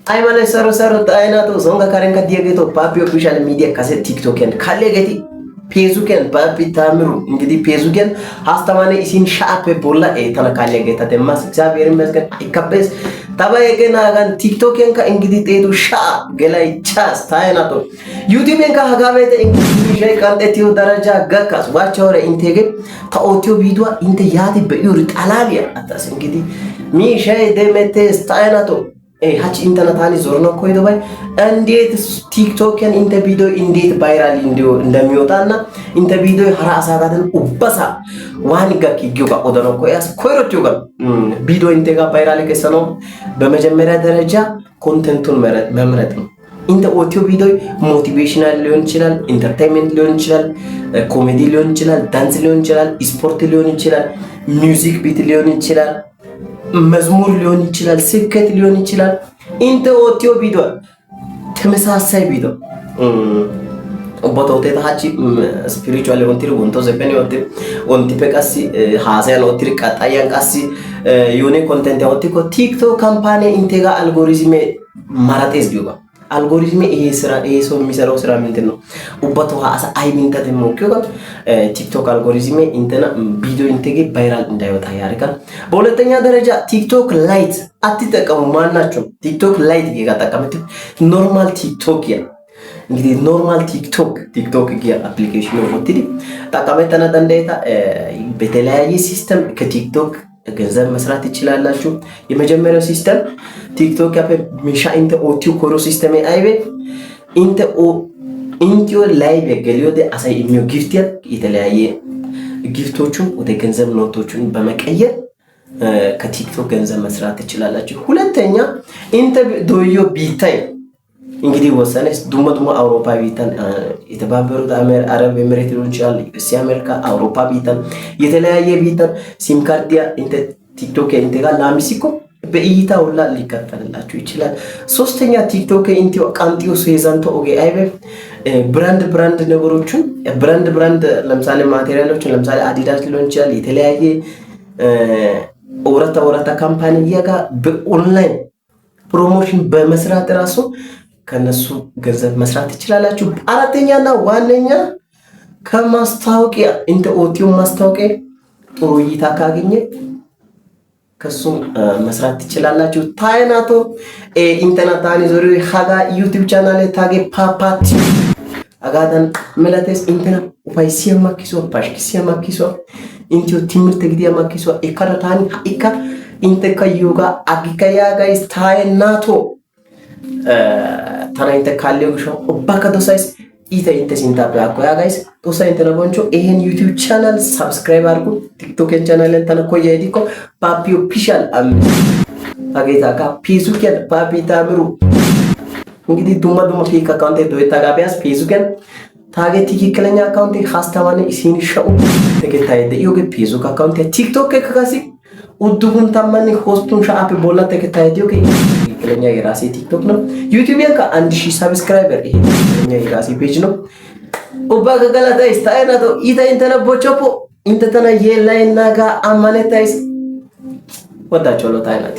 Ay malee saro taa'inatu songa karen ka diyageeto papi official media kase TikTok en kallegeti ፔዙከን በቢታምሩ እንግዲህ ፔዙከን አስተማነ ኢሲን ሻፕ ቦላ ተና ካልየገታ ደማስ እግዚአብሔር ይመስገን ይከበስ ታባየገና ጋን ቲክቶክን ካ እንግዲህ ጤቱ ሻ ገላይ ቻስ ታይናቶ ዩቲዩብን ካ ሀጋቤተ እንግዲህ ሻይ ካንቴቲው ደረጃ ገካስ ዋቻውረ ኢንቴገ ታኦቲዮ ቪዲዮ ኢንተ ያቲ በዩሪ ጣላሊያ አታስ እንግዲህ ሚ ሻይ ደመቴስ ታይናቶ ሀች ኢንተርኔታኒ ዞርኖ ኮይዶ ባይ እንዴት ቲክቶክን ኢንተ ቪዲዮ እንዴት ቫይራል እንደሚወጣና ኢንተ ቪዲዮ ሀራ አሳጋትን ኡበሳ ዋን ጋር ይገባ ኦደኖ ኮይያስ ኮይሮቹ ጋር ቪዲዮ ኢንተ ጋር ቫይራል ከሰኖ በመጀመሪያ ደረጃ ኮንተንቱን መምረጥ ነው። ኢንተ ኦዲዮ ቪዲዮ ሞቲቬሽናል ሊሆን ይችላል፣ ኢንተርቴይንመንት ሊሆን ይችላል፣ ኮሜዲ ሊሆን ይችላል፣ ዳንስ ሊሆን ይችላል፣ ስፖርት ሊሆን ይችላል፣ ሚውዚክ ቢት ሊሆን ይችላል፣ መዝሙር ሊሆን ይችላል፣ ስብከት ሊሆን ይችላል። ኢንተ ኦዲዮ ቪዲዮ ተመሳሳይ ቪዲዮ ቦታው ተታች ስፒሪቹዋል ወንቲር ወንቶ ዘበኔ ወንቲ ፔቃሲ ሃሳያን ወንቲር ቀጣያን ቃሲ ዮኔ ኮንቴንት ያወጥኮ ቲክቶክ ካምፓኒ ኢንቴጋ አልጎሪዝም ማራቴስ ዲዮጋ አልጎሪዝም ይሄ ስራ ይሄ ሰው የሚሰራው ስራ ምንድነው? ኡባቶ ሃሳ አይ ሚንታ ደሞከው ቲክቶክ አልጎሪዝም ኢንተና ቪዲዮ ኢንቴጌ ቫይራል እንዳይወጣ ያደርጋል። በሁለተኛ ደረጃ ቲክቶክ ላይት አትጠቀሙ ማናችሁ ቲክቶክ ላይት ይጋጣቀምት ኖርማል ቲክቶክ ያ እንግዲህ ኖርማል ቲክቶክ ጊያ አፕሊኬሽን ነው ወጥቲ ተቀመጠና ደንደታ በተለያየ ሲስተም ከቲክቶክ ገንዘብ መስራት ይችላልላችሁ። የመጀመሪያው ሲስተም ቲክቶክ ያፈ ሚሻ ኢንተ ኦቲዮ ኮሮ ሲስተም አይቤ ኢንቲዮ ላይቭ ገሊዮደ አሳይ ኢሚዮ ጊፍት የተለያየ ጊፍቶቹን ወደ ገንዘብ ኖቶቹን በመቀየር ከቲክቶክ ገንዘብ መስራት ይችላልላችሁ። ሁለተኛ ኢንተ ዶዮ ቢታይ እንግዲህ ወሰነስ ዱመዱማ አውሮፓ ቢታን የተባበሩት አረብ ኤሚሬት ሊሆን ይችላል፣ እስያ አሜሪካ፣ አውሮፓ ቢታን የተለያየ ቢታን ሲም ካርዲያ ኢንተ ቲክቶክ ኢንቴጋ ላሚሲኮ በእይታ ሁላ ሊከፈልላችሁ ይችላል። ሶስተኛ ቲክቶክ ኢንቲዮ ቃንቲዮ ሶይዛንቶ ኦጌ አይበ ብራንድ ነገሮችን ብራንድ ለምሳሌ ማቴሪያሎችን ለምሳሌ አዲዳስ ሊሆን ይችላል የተለያየ ወራታ ካምፓኒ ያጋ በኦንላይን ፕሮሞሽን በመስራት ራሱ ከነሱ ገንዘብ መስራት ይችላልላችሁ። አራተኛና ዋነኛ ከማስታወቂያ እንደ ኦቲዮ ማስታወቂያ ጥሩ እይታ ካገኘ ከሱ መስራት ይችላልላችሁ። ታይናቶ ኢንተርኔታኒ ዞሪ ሀጋ ዩቲዩብ ቻናል ታጌ ፓፓቲ አጋዳን መላቴስ ኢንተርኔት ፋይሲያ ማኪሶ ፓሽኪሲያ ማኪሶ ኢንቲዮ ትምህርት ግዲያ ማኪሶ ኢካዳታኒ ኢካ ኢንተካዩጋ አጊካያ ጋይስ ታይናቶ ታናይተ ካለው ሾው ኦባካ ዶሳይስ ኢተ ኢንተሲንታ ባቆያ ጋይስ ዶሳይ ኢንተነቦንቾ ይሄን ዩቲዩብ ቻናል ሰብስክራይብ አድርጉ። ቲክቶክ ቻናልን ተነኮየ ዲኮ ፓፒ ኦፊሻል አጌታ ካ ፌስቡክን ፓፒ ታምሩ እንግዲህ ዱማ ፌክ አካውንት ዶይታ ጋቢያስ ፌስቡክን ታጌ ትክክለኛ አካውንት ሀስተማነ ኢሲን ሾው ተከታይ ደዮገ ፌስቡክ አካውንት ቲክቶክ ከካሲ ኡዱሁን ታማኒ ሆስቱን ሻፕ ቦላ ተከታይ ዲዮገ ለኛ የራሴ ቲክቶክ ነው። ዩቲዩብ ያ ከ1000 ሰብስክራይበር ይሄ ለኛ የራሴ ፔጅ ነው። ኦባጋ ገላታይስ ታይናቶ ኢታ ኢንተነቦቾፖ ኢንተተና የላይና ጋ አማነታይስ ወዳቾሎ ታይናት